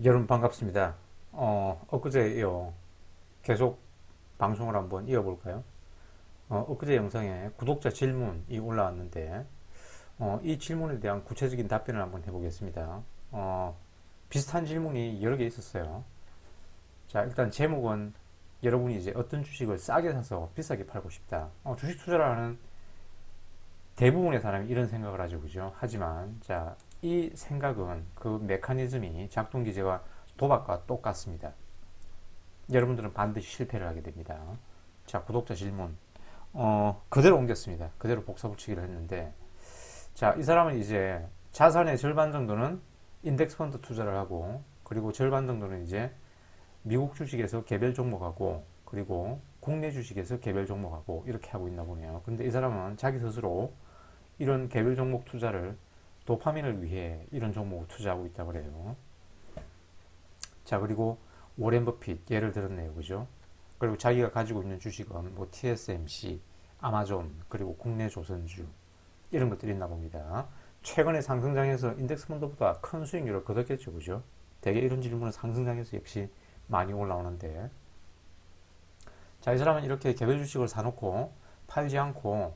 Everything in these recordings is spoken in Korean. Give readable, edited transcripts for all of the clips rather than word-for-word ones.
여러분 반갑습니다. 엊그제요. 계속 방송을 한번 이어볼까요? 엊그제 영상에 구독자 질문이 올라왔는데, 이 질문에 대한 구체적인 답변을 한번 해보겠습니다. 비슷한 질문이 여러 개 있었어요. 자, 일단 제목은 여러분이 이제 어떤 주식을 싸게 사서 비싸게 팔고 싶다. 주식 투자를 하는 대부분의 사람이 이런 생각을 하죠. 그죠? 하지만, 자, 이 생각은 그 메커니즘이 작동 기제와 도박과 똑같습니다. 여러분들은 반드시 실패를 하게 됩니다. 자, 구독자 질문. 그대로 옮겼습니다. 그대로 복사 붙이기를 했는데, 자, 이 사람은 이제 자산의 절반 정도는 인덱스 펀드 투자를 하고, 그리고 절반 정도는 이제 미국 주식에서 개별 종목하고, 그리고 국내 주식에서 개별 종목하고, 이렇게 하고 있나 보네요. 근데 이 사람은 자기 스스로 이런 개별 종목 투자를 도파민을 위해 이런 종목을 투자하고 있다고 그래요. 자, 그리고 워렌 버핏 예를 들었네요. 그죠? 그리고 자기가 가지고 있는 주식은 뭐 TSMC, 아마존, 그리고 국내 조선주 이런 것들이 있나 봅니다. 최근에 상승장에서 인덱스 펀드보다 큰 수익률을 거뒀겠죠. 그죠? 대개 이런 질문은 상승장에서 역시 많이 올라오는데, 자, 이 사람은 이렇게 개별 주식을 사놓고 팔지 않고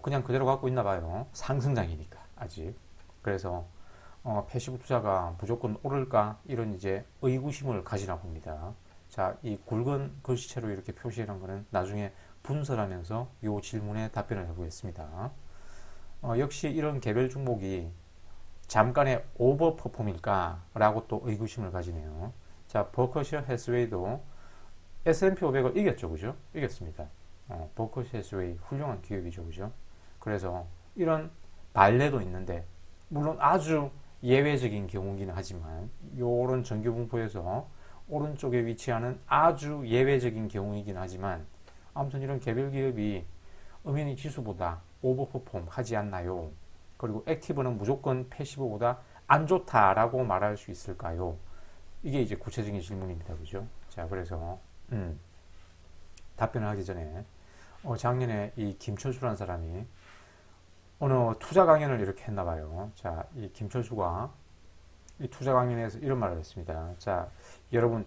그냥 그대로 갖고 있나 봐요. 상승장이니까 아직. 그래서 패시브 투자가 무조건 오를까? 이런 이제 의구심을 가지나 봅니다. 자, 이 굵은 글씨체로 이렇게 표시한 거는 나중에 분석하면서 이 질문에 답변을 해보겠습니다. 역시 이런 개별 종목이 잠깐의 오버 퍼폼일까? 라고 또 의구심을 가지네요. 자, 버커셔 해스웨이도 S&P 500을 이겼죠. 그죠? 이겼습니다. 버커셔 해스웨이 훌륭한 기업이죠. 그죠? 그래서 이런 발레도 있는데, 물론 아주 예외적인 경우이긴 하지만 이런 정규분포에서 오른쪽에 위치하는 아주 예외적인 경우이긴 하지만, 아무튼 이런 개별 기업이 엄연히 지수보다 오버퍼폼 하지 않나요? 그리고 액티브는 무조건 패시브보다 안 좋다라고 말할 수 있을까요? 이게 이제 구체적인 질문입니다. 그죠? 자, 그래서 답변을 하기 전에 작년에 이 김철수라는 사람이 어느 투자 강연을 이렇게 했나 봐요. 자, 이 김철수가 이 투자 강연에서 이런 말을 했습니다. 자, 여러분,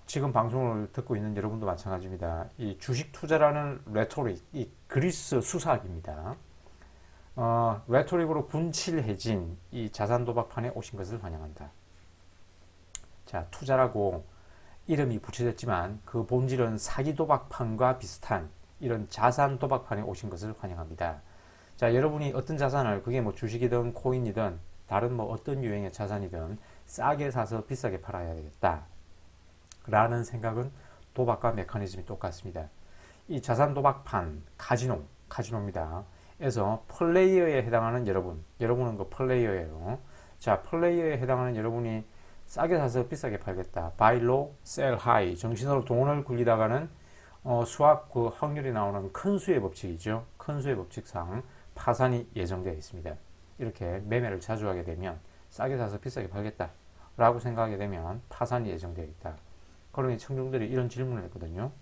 지금 방송을 듣고 있는 여러분도 마찬가지입니다. 이 주식 투자라는 레토릭, 이 그리스 수사학입니다. 레토릭으로 분칠해진 이 자산 도박판에 오신 것을 환영한다. 자, 투자라고 이름이 붙여졌지만 그 본질은 사기 도박판과 비슷한 이런 자산 도박판에 오신 것을 환영합니다. 자, 여러분이 어떤 자산을, 그게 뭐 주식이든 코인이든 다른 뭐 어떤 유형의 자산이든 싸게 사서 비싸게 팔아야 되겠다 라는 생각은 도박과 메커니즘이 똑같습니다. 이 자산 도박판, 카지노입니다. 에서 플레이어에 해당하는 여러분은 그 플레이어예요. 자, 플레이어에 해당하는 여러분이 싸게 사서 비싸게 팔겠다. buy low, sell high. 정신으로 돈을 굴리다가는 수학 그 확률이 나오는 큰 수의 법칙이죠. 큰 수의 법칙상 파산이 예정되어 있습니다. 이렇게 매매를 자주 하게 되면 싸게 사서 비싸게 팔겠다 라고 생각하게 되면 파산이 예정되어 있다. 그러니 청중들이 이런 질문을 했거든요.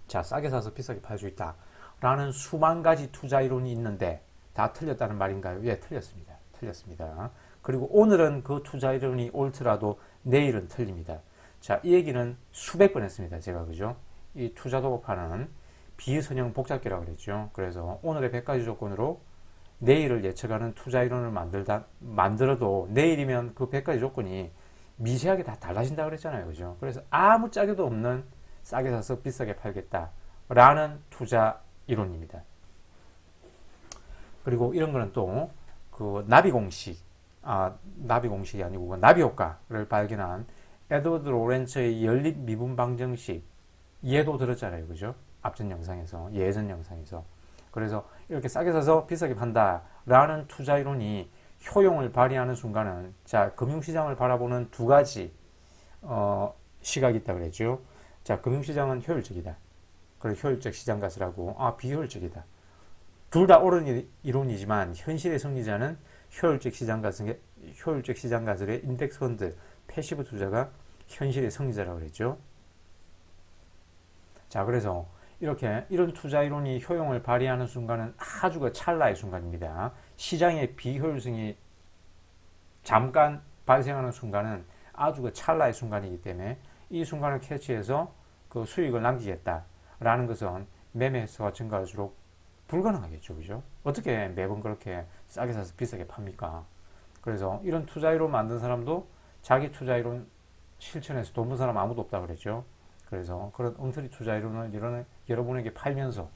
자, 싸게 사서 비싸게 팔 수 있다 라는 수만 가지 투자 이론이 있는데 다 틀렸다는 말인가요? 예, 틀렸습니다. 틀렸습니다. 그리고 오늘은 그 투자 이론이 옳더라도 내일은 틀립니다. 자, 이 얘기는 수백 번 했습니다. 제가. 그죠? 이 투자 도박하는 비선형 복잡기라고 그랬죠. 그래서 오늘의 100가지 조건으로 내일을 예측하는 투자 이론을 만들어도 내일이면 그 100가지 조건이 미세하게 다 달라진다고 그랬잖아요. 그죠? 그래서 아무 짝에도 없는 싸게 사서 비싸게 팔겠다라는 투자 이론입니다. 그리고 이런 거는 또 그 나비 공식이 아니고 나비 효과를 발견한 에드워드 로렌츠의 연립 미분 방정식, 얘도 들었잖아요. 그죠? 앞전 영상에서, 예전 영상에서. 그래서 이렇게 싸게 사서 비싸게 판다라는 투자 이론이 효용을 발휘하는 순간은, 자, 금융시장을 바라보는 두 가지 시각이 있다 그랬죠. 자, 금융시장은 효율적이다. 그리고 효율적 시장가설하고 비효율적이다. 둘 다 옳은 이론이지만 현실의 승리자는 효율적 시장가설의 인덱스 펀드, 패시브 투자가 현실의 승리자라고 그랬죠. 자, 그래서 이런 투자 이론이 효용을 발휘하는 순간은 아주 그 찰나의 순간입니다. 시장의 비효율성이 잠깐 발생하는 순간은 아주 그 찰나의 순간이기 때문에 이 순간을 캐치해서 그 수익을 남기겠다라는 것은 매매 횟수가 증가할수록 불가능하겠죠. 그죠? 어떻게 매번 그렇게 싸게 사서 비싸게 팝니까? 그래서 이런 투자이론 만든 사람도 자기 투자이론 실천해서 돈 번 사람 아무도 없다 그랬죠. 그래서 그런 엉터리 투자이론을 여러분에게 팔면서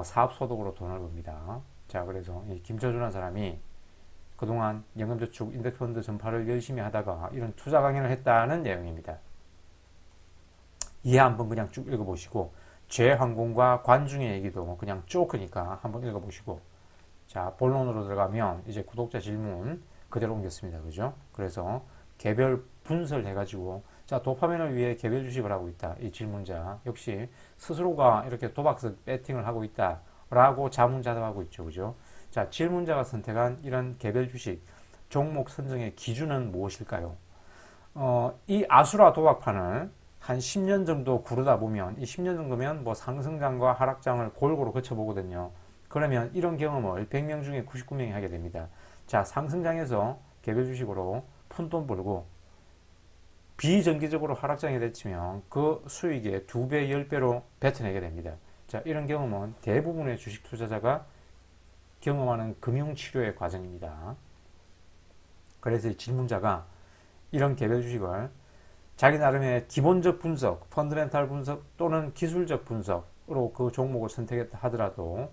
사업 소득으로 돈을 법니다. 자, 그래서 이 김철준한 사람이 그동안 연금저축 인덱스펀드 전파를 열심히 하다가 이런 투자 강연을 했다는 내용입니다. 이해 한번 그냥 쭉 읽어보시고 제환공과 관중의 얘기도 그냥 쭉 크니까 한번 읽어보시고, 자, 본론으로 들어가면 이제 구독자 질문 그대로 옮겼습니다. 그죠? 그래서 개별 분석을 해가지고, 자, 도파민을 위해 개별 주식을 하고 있다. 이 질문자 역시 스스로가 이렇게 도박성 배팅을 하고 있다 라고 자문자답하고 있죠. 그죠? 자, 질문자가 선택한 이런 개별 주식 종목 선정의 기준은 무엇일까요? 이 아수라 도박판을 한 10년 정도 구르다 보면, 이 10년 정도면 뭐 상승장과 하락장을 골고루 거쳐보거든요. 그러면 이런 경험을 100명 중에 99명이 하게 됩니다. 자, 상승장에서 개별 주식으로 푼돈 벌고 비정기적으로 하락장에 대치면 그 수익의 2배, 10배로 뱉어내게 됩니다. 자, 이런 경험은 대부분의 주식 투자자가 경험하는 금융치료의 과정입니다. 그래서 이 질문자가 이런 개별 주식을 자기 나름의 기본적 분석, 펀드멘탈 분석 또는 기술적 분석으로 그 종목을 선택했다 하더라도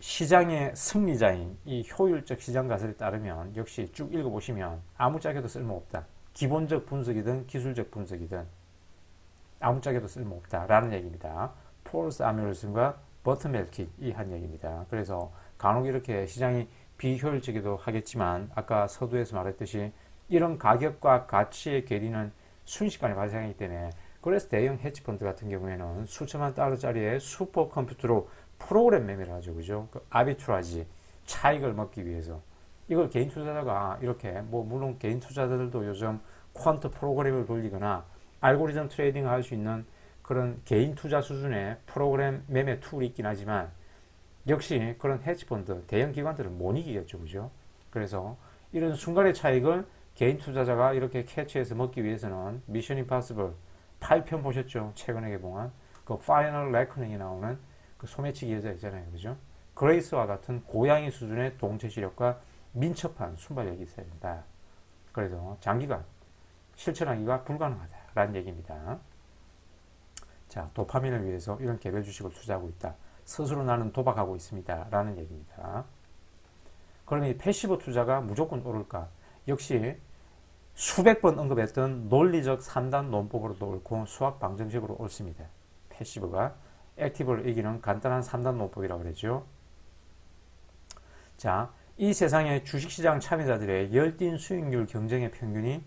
시장의 승리자인 이 효율적 시장 가설에 따르면 역시 쭉 읽어보시면 아무짝에도 쓸모없다. 기본적 분석이든 기술적 분석이든 아무짝에도 쓸모없다라는 얘기입니다. 폴스 아뮤르슨과 버트멜킥 이 한 얘기입니다. 그래서 간혹 이렇게 시장이 비효율적이기도 하겠지만 아까 서두에서 말했듯이 이런 가격과 가치의 괴리는 순식간에 발생하기 때문에, 그래서 대형 헤지펀드 같은 경우에는 수천만 달러짜리의 슈퍼컴퓨터로 프로그램 매매를 하죠. 그죠? 그 아비투라지, 차익을 먹기 위해서. 이걸 개인 투자자가 이렇게, 뭐, 물론 개인 투자자들도 요즘 퀀트 프로그램을 돌리거나 알고리즘 트레이딩을 할 수 있는 그런 개인 투자 수준의 프로그램 매매 툴이 있긴 하지만, 역시 그런 헤지펀드, 대형 기관들은 못 이기겠죠. 그죠? 그래서 이런 순간의 차익을 개인 투자자가 이렇게 캐치해서 먹기 위해서는 미션 임파서블 8편 보셨죠? 최근에 개봉한 그 파이널 레커닝에 나오는 그 소매치기 여자 있잖아요. 그죠? 그레이스와 같은 고양이 수준의 동체 시력과 민첩한 순발력이 있어야 된다. 그래서 장기간 실천하기가 불가능하다라는 얘기입니다. 자, 도파민을 위해서 이런 개별 주식을 투자하고 있다. 스스로 나는 도박하고 있습니다. 라는 얘기입니다. 그러면 이 패시브 투자가 무조건 오를까? 역시 수백 번 언급했던 논리적 3단 논법으로도 옳고 수학 방정식으로 옳습니다. 패시브가 액티브를 이기는 간단한 3단 논법이라고 그러죠. 자, 이 세상의 주식시장 참여자들의 열띤 수익률 경쟁의 평균이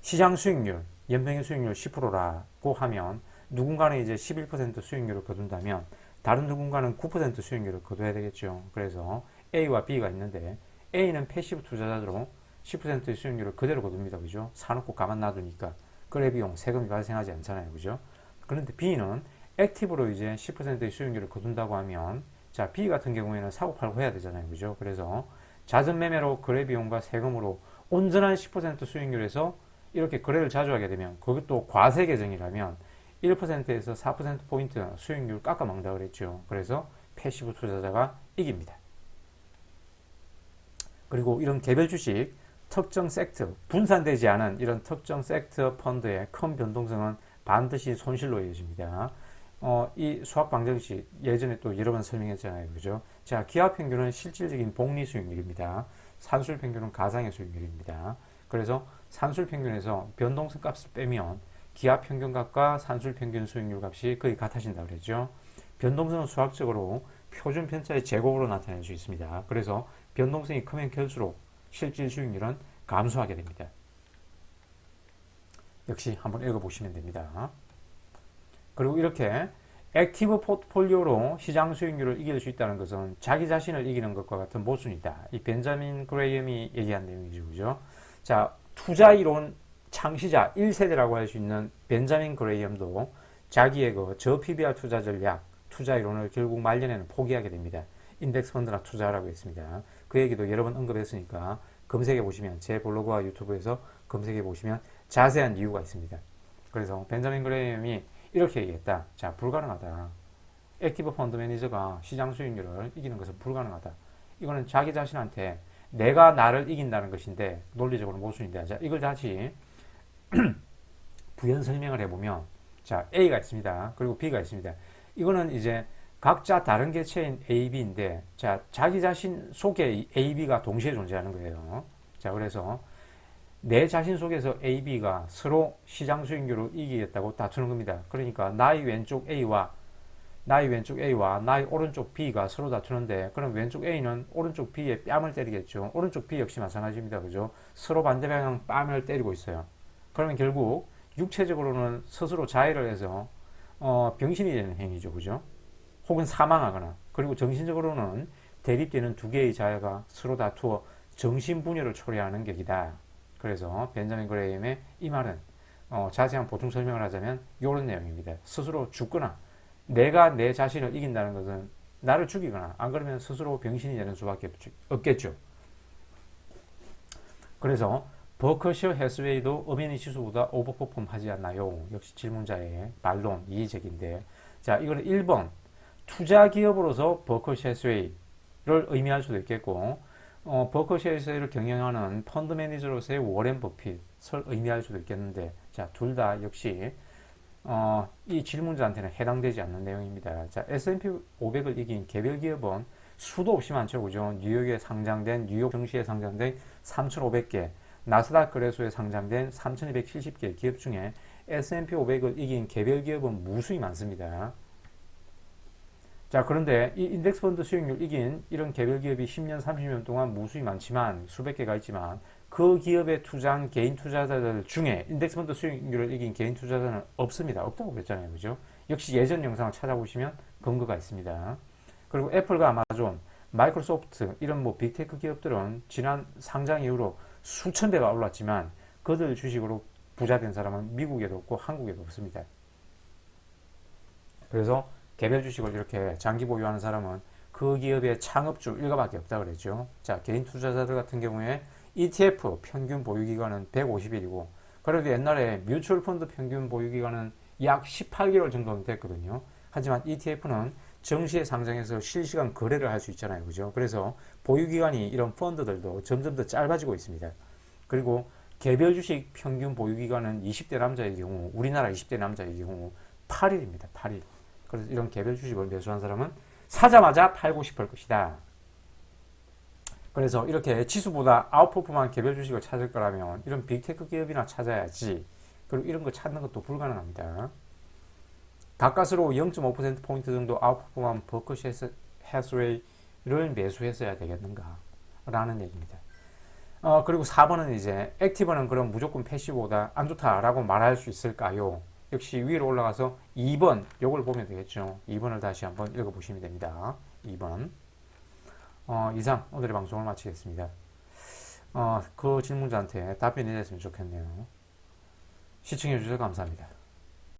시장 수익률, 연평균 수익률 10%라고 하면 누군가는 이제 11% 수익률을 거둔다면 다른 누군가는 9% 수익률을 거둬야 되겠죠. 그래서 A와 B가 있는데 A는 패시브 투자자로 10%의 수익률을 그대로 거둡니다. 그죠? 사놓고 가만 놔두니까 거래 비용, 세금이 발생하지 않잖아요. 그죠? 그런데 B는 액티브로 이제 10%의 수익률을 거둔다고 하면, 자, B 같은 경우에는 사고 팔고 해야 되잖아요. 그죠? 그래서 잦은 매매로 거래 비용과 세금으로 온전한 10% 수익률에서 이렇게 거래를 자주 하게 되면, 그것도 과세 계정이라면 1%에서 4%포인트 수익률 깎아먹는다 그랬죠. 그래서 패시브 투자자가 이깁니다. 그리고 이런 개별 주식, 특정 섹터, 분산되지 않은 이런 특정 섹터 펀드의 큰 변동성은 반드시 손실로 이어집니다. 이 수학 방정식 예전에 또 여러 번 설명했잖아요. 그죠? 자, 기하 평균은 실질적인 복리 수익률입니다. 산술 평균은 가상의 수익률입니다. 그래서 산술 평균에서 변동성 값을 빼면 기하 평균 값과 산술 평균 수익률 값이 거의 같아진다고 그랬죠. 변동성은 수학적으로 표준 편차의 제곱으로 나타낼 수 있습니다. 그래서 변동성이 크면 클수록 실질 수익률은 감소하게 됩니다. 역시 한번 읽어보시면 됩니다. 그리고 이렇게 액티브 포트폴리오로 시장 수익률을 이길 수 있다는 것은 자기 자신을 이기는 것과 같은 모순이다. 이 벤자민 그레이엄이 얘기한 내용이죠. 그죠? 자, 투자 이론 창시자 1세대라고 할 수 있는 벤자민 그레이엄도 자기의 그 저PBR 투자 전략, 투자 이론을 결국 말년에는 포기하게 됩니다. 인덱스 펀드나 투자하라고 했습니다. 그 얘기도 여러 번 언급했으니까 검색해 보시면 제 블로그와 유튜브에서 검색해 보시면 자세한 이유가 있습니다. 그래서 벤자민 그레이엄이 이렇게 얘기했다. 자, 불가능하다. 액티브 펀드 매니저가 시장 수익률을 이기는 것은 불가능하다. 이거는 자기 자신한테 내가 나를 이긴다는 것인데 논리적으로 모순인데, 자, 이걸 다시 부연 설명을 해보면, 자, A가 있습니다. 그리고 B가 있습니다. 이거는 이제 각자 다른 개체인 A, B인데, 자, 자기 자신 속에 A, B가 동시에 존재하는 거예요. 자, 그래서 내 자신 속에서 A, B가 서로 시장 수익률을 이기겠다고 다투는 겁니다. 그러니까 나의 왼쪽 A와 나의 오른쪽 B가 서로 다투는데, 그럼 왼쪽 A는 오른쪽 B에 뺨을 때리겠죠. 오른쪽 B 역시 마찬가지입니다. 그죠? 서로 반대 방향 뺨을 때리고 있어요. 그러면 결국 육체적으로는 스스로 자해를 해서 병신이 되는 행위죠. 그죠? 혹은 사망하거나, 그리고 정신적으로는 대립되는 두 개의 자아가 서로 다투어 정신분열을 초래하는 격이다. 그래서 벤자민 그레이엄의 이 말은 자세한 보충 설명을 하자면 이런 내용입니다. 스스로 죽거나 내가 내 자신을 이긴다는 것은 나를 죽이거나, 안 그러면 스스로 병신이 되는 수밖에 없겠죠. 그래서 버커셔 해스웨이도 엄연히 지수보다 오버퍼폼 하지 않나요? 역시 질문자의 반론, 이의적인데, 자, 이거는 1번 투자 기업으로서 버커셔 해스웨이를 의미할 수도 있겠고, 버커셔 해스웨이를 경영하는 펀드 매니저로서의 워렌 버핏을 의미할 수도 있겠는데, 자, 둘 다 역시 이 질문자한테는 해당되지 않는 내용입니다. 자, S&P 500을 이긴 개별 기업은 수도 없이 많죠. 그죠? 뉴욕에 상장된, 뉴욕 증시에 상장된 3,500개, 나스닥 거래소에 상장된 3,270개 기업 중에 S&P 500을 이긴 개별 기업은 무수히 많습니다. 자, 그런데 이 인덱스 펀드 수익률 이긴 이런 개별 기업이 10년, 30년 동안 무수히 많지만, 수백 개가 있지만, 그 기업에 투자한 개인 투자자들 중에 인덱스 펀드 수익률을 이긴 개인 투자자는 없습니다. 없다고 그랬잖아요. 그죠? 역시 예전 영상을 찾아보시면 근거가 있습니다. 그리고 애플과 아마존, 마이크로소프트, 이런 뭐 빅테크 기업들은 지난 상장 이후로 수천 배가 올랐지만, 그들 주식으로 부자 된 사람은 미국에도 없고 한국에도 없습니다. 그래서 개별 주식을 이렇게 장기 보유하는 사람은 그 기업의 창업주 일가밖에 없다 그랬죠. 자, 개인 투자자들 같은 경우에 ETF 평균 보유 기간은 150일이고, 그래도 옛날에 뮤추얼 펀드 평균 보유 기간은 약 18개월 정도 됐거든요. 하지만 ETF는 정시에 상장해서 실시간 거래를 할 수 있잖아요. 그죠? 그래서 보유 기간이 이런 펀드들도 점점 더 짧아지고 있습니다. 그리고 개별 주식 평균 보유 기간은 20대 남자의 경우, 우리나라 20대 남자의 경우 8일입니다. 8일. 그래서 이런 개별 주식을 매수한 사람은 사자마자 팔고 싶을 것이다. 그래서 이렇게 지수보다 아웃퍼폼한 개별 주식을 찾을 거라면 이런 빅테크 기업이나 찾아야지. 그리고 이런 거 찾는 것도 불가능합니다. 가까스로 0.5%포인트 정도 아웃퍼폼한 버커셔 해스웨이를 매수했어야 되겠는가 라는 얘기입니다. 그리고 4번은 이제 액티브는 그럼 무조건 패시브보다 안 좋다라고 말할 수 있을까요? 역시 위로 올라가서 2번 요걸 보면 되겠죠. 2번을 다시 한번 읽어보시면 됩니다. 2번. 이상 오늘의 방송을 마치겠습니다. 그 질문자한테 답변이 됐으면 좋겠네요. 시청해주셔서 감사합니다.